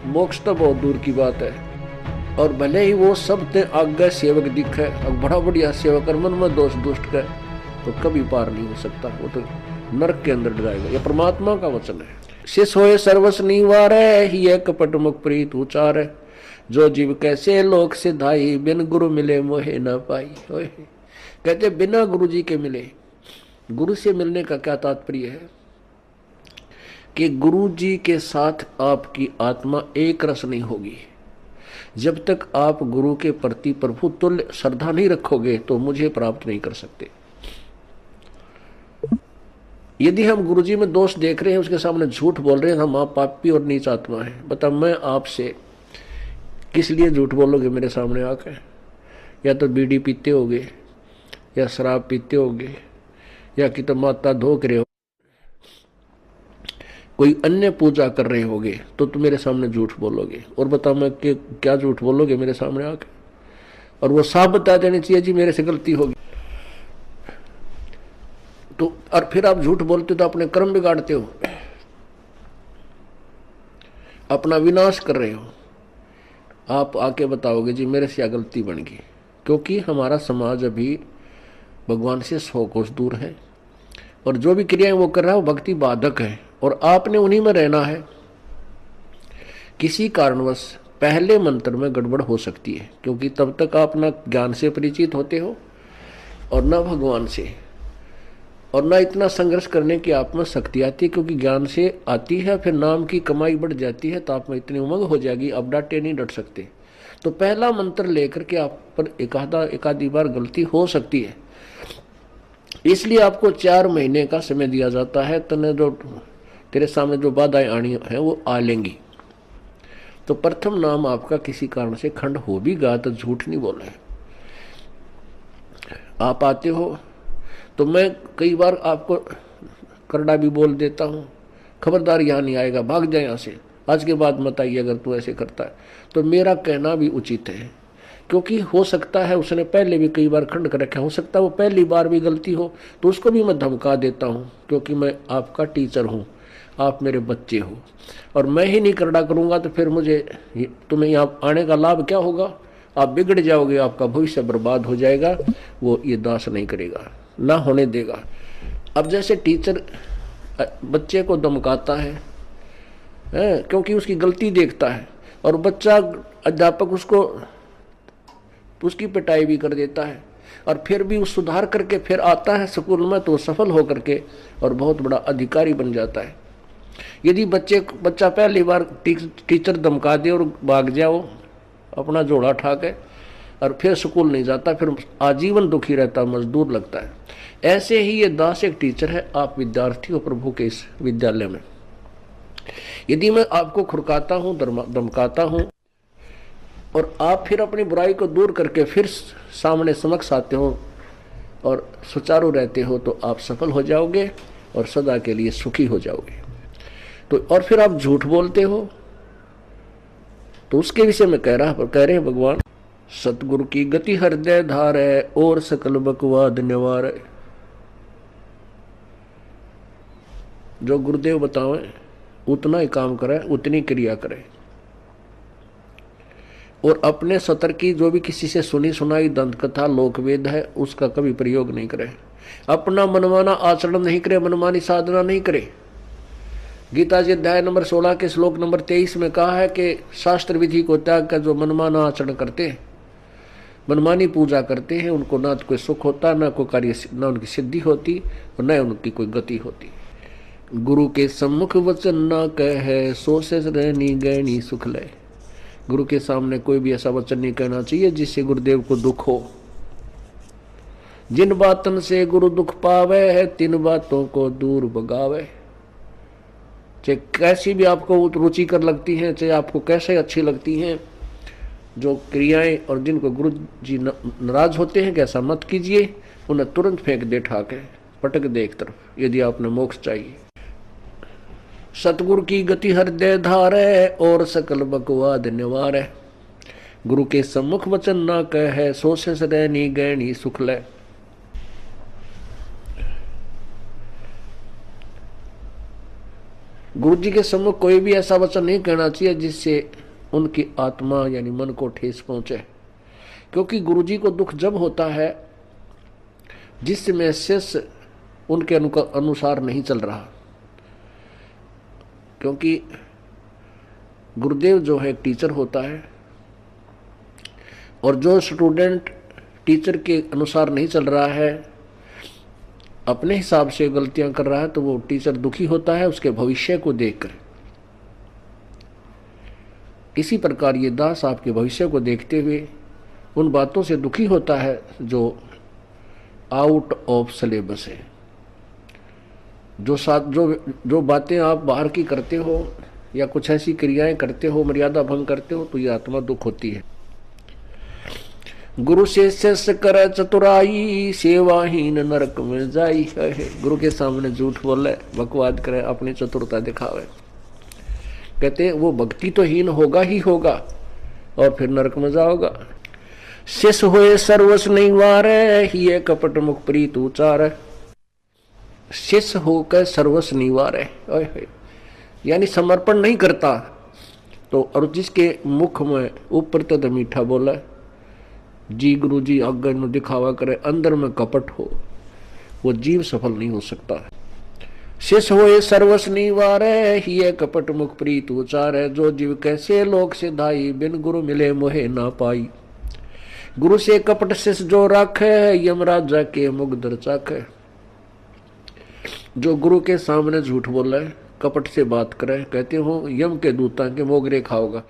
मोक्ष तो बहुत दूर की बात है। और भले ही वो सब ते आज्ञा सेवक दिखे और बड़ा बढ़िया सेवक और मन में दोष दुष्ट का, तो कभी पार नहीं हो सकता, वो तो नरक के अंदर डराएगा। यह परमात्मा का वचन है। शिष होए सर्वस निवार ही है कपट मुख प्रीत उचार, जो जीव कैसे लोक सिधाई बिन गुरु मिले मोहे न पाई। कहते बिना गुरु जी के मिले। गुरु से मिलने का क्या तात्पर्य है कि गुरु जी के साथ आपकी आत्मा एक रस नहीं होगी। जब तक आप गुरु के प्रति प्रभु तुल्य श्रद्धा नहीं रखोगे तो मुझे प्राप्त नहीं कर सकते। यदि हम गुरु जी में दोष देख रहे हैं, उसके सामने झूठ बोल रहे हैं, हम आप पापी और नीच आत्मा है। बता मैं आपसे किस लिए झूठ बोलोगे मेरे सामने आकर? या तो बीड़ी पीते होगे, या शराब पीते होगे, या कि तो माता धोक रहे हो, कोई अन्य पूजा कर रहे होगे, तो तुम मेरे सामने झूठ बोलोगे। और बता मैं क्या झूठ बोलोगे मेरे सामने आके? और वो साफ बता देनी चाहिए जी मेरे से गलती होगी। तो और फिर आप झूठ बोलते हो तो अपने कर्म बिगाड़ते हो, अपना विनाश कर रहे हो। आप आके बताओगे जी मेरे से गलती बन गई, क्योंकि हमारा समाज अभी भगवान से 100 कोस दूर है, और जो भी क्रियाएं वो कर रहा है वो भक्ति बाधक है, और आपने उन्हीं में रहना है। किसी कारणवश पहले मंत्र में गड़बड़ हो सकती है, क्योंकि तब तक आप न ज्ञान से परिचित होते हो और न भगवान से, और न इतना संघर्ष करने की आप में शक्ति आती है, क्योंकि ज्ञान से आती है, फिर नाम की कमाई बढ़ जाती है, तो आप में इतनी उमंग हो जाएगी अब डांटे नहीं डट सकते। तो पहला मंत्र लेकर के आप पर एकाधी बार गलती हो सकती है, इसलिए आपको 4 महीने का समय दिया जाता है। तने जो तेरे सामने जो बाधाएं आनी है वो आ लेंगी। तो प्रथम नाम आपका किसी कारण से खंड हो भी गा तो झूठ नहीं बोल रहे। आप आते हो तो मैं कई बार आपको करड़ा भी बोल देता हूँ, खबरदार यहाँ नहीं आएगा, भाग जाए यहाँ से, आज के बाद मत आइए अगर तू ऐसे करता है। तो मेरा कहना भी उचित है, क्योंकि हो सकता है उसने पहले भी कई बार खंड कर रखा, हो सकता है वो पहली बार भी गलती हो, तो उसको भी मैं धमका देता हूँ, क्योंकि मैं आपका टीचर हूँ, आप मेरे बच्चे हो, और मैं ही नहीं करड़ा करूँगा तो फिर मुझे तुम्हें यहाँ आने का लाभ क्या होगा? आप बिगड़ जाओगे, आपका भविष्य बर्बाद हो जाएगा। वो ये दास नहीं करेगा, ना होने देगा। अब जैसे टीचर बच्चे को धमकाता है, क्योंकि उसकी गलती देखता है, और बच्चा अध्यापक उसकी पिटाई भी कर देता है, और फिर भी वो सुधार करके फिर आता है स्कूल में, तो सफल होकर के और बहुत बड़ा अधिकारी बन जाता है। यदि बच्चा पहली बार टीचर धमका दे और भाग जाओ अपना जोड़ा उठा के, और फिर स्कूल नहीं जाता, फिर आजीवन दुखी रहता, मजदूर लगता है। ऐसे ही ये दास एक टीचर है, आप विद्यार्थी हो प्रभु के इस विद्यालय में। यदि मैं आपको खुरकाता हूँ, धमकाता हूँ, और आप फिर अपनी बुराई को दूर करके फिर सामने समक्ष आते हो और सुचारू रहते हो, तो आप सफल हो जाओगे और सदा के लिए सुखी हो जाओगे। तो और फिर आप झूठ बोलते हो, तो उसके विषय में कह रहे हैं भगवान, सतगुरु की गति हृदय धार है और सकल बकवाद निवार है। जो गुरुदेव बतावे उतना ही काम करे, उतनी क्रिया करे, और अपने सतर की जो भी किसी से सुनी सुनाई दंत कथा लोकवेद है उसका कभी प्रयोग नहीं करे। अपना मनमाना आचरण नहीं करे, मनमानी साधना नहीं करे। गीता जी अध्याय नंबर 16 के श्लोक नंबर 23 में कहा है कि शास्त्र विधि को त्याग कर जो मनमाना आचरण करते हैं, मनमानी पूजा करते हैं, उनको ना तो कोई सुख होता, ना कोई कार्य, ना उनकी सिद्धि होती, और न उनकी कोई गति होती। गुरु के सम्मुख वचन ना कहे, सो से रहनी गहनी सुख ले। गुरु के सामने कोई भी ऐसा वचन नहीं कहना चाहिए जिससे गुरुदेव को दुख हो। जिन बातन से गुरु दुख पावे है, तिन बातों को दूर भगावे। चाहे कैसी भी आपको रुचिकर लगती हैं, चाहे आपको कैसे अच्छी लगती हैं जो क्रियाएं, और जिनको गुरु जी नाराज होते हैं, कैसा मत कीजिए, उन्हें तुरंत फेंक दे, ठाके पटक दे एक तरफ, यदि आपने मोक्ष चाहिए। सतगुरु की गति हृदय धार है और सकल बकवाद निवार है। गुरु के सम्मुख वचन ना कहे, सो से रहनी गहनी सुख ले। गुरु जी के सम्मुख कोई भी ऐसा वचन नहीं कहना चाहिए जिससे उनकी आत्मा यानी मन को ठेस पहुंचे, क्योंकि गुरु जी को दुख जब होता है जिसमें शिष्य उनके अनुसार नहीं चल रहा। क्योंकि गुरुदेव जो है टीचर होता है, और जो स्टूडेंट टीचर के अनुसार नहीं चल रहा है, अपने हिसाब से गलतियां कर रहा है, तो वो टीचर दुखी होता है उसके भविष्य को देखकर। इसी प्रकार ये दास आपके भविष्य को देखते हुए उन बातों से दुखी होता है जो आउट ऑफ सिलेबस है। जो बातें आप बाहर की करते हो या कुछ ऐसी क्रियाएं करते हो, मर्यादा भंग करते हो, तो ये आत्मा दुख होती है। गुरु से शिष्य करे चतुराई, सेवाहीन नरक में जाई है। गुरु के सामने झूठ बोले, बकवाद करे, अपनी चतुरता दिखावे, कहते वो भक्ति तो हीन होगा ही होगा और फिर नरक में जाओगा। शिष्य होए सर्वस नहीं वारे, ही कपट मुख प्रीत उचार। शिष्य होकर सर्वस निवारे, यानी समर्पण नहीं करता तो, और जिसके मुख में ऊपर तक मीठा बोला, जी गुरु जी आज्ञा नु दिखावा करे, अंदर में कपट हो, वो जीव सफल नहीं हो सकता। शिष्य होए सर्वस निवारे, ही कपट मुख प्रीत उचारे। जो जीव कैसे लोक से धाई, बिन गुरु मिले मोहे ना पाई। गुरु से कपट शिष्य जो राखे, यमराज जाके मुगदर चाखे। जो गुरु के सामने झूठ बोले, कपट से बात करे, कहते हो यम के दूता के मोगरे खाओगा।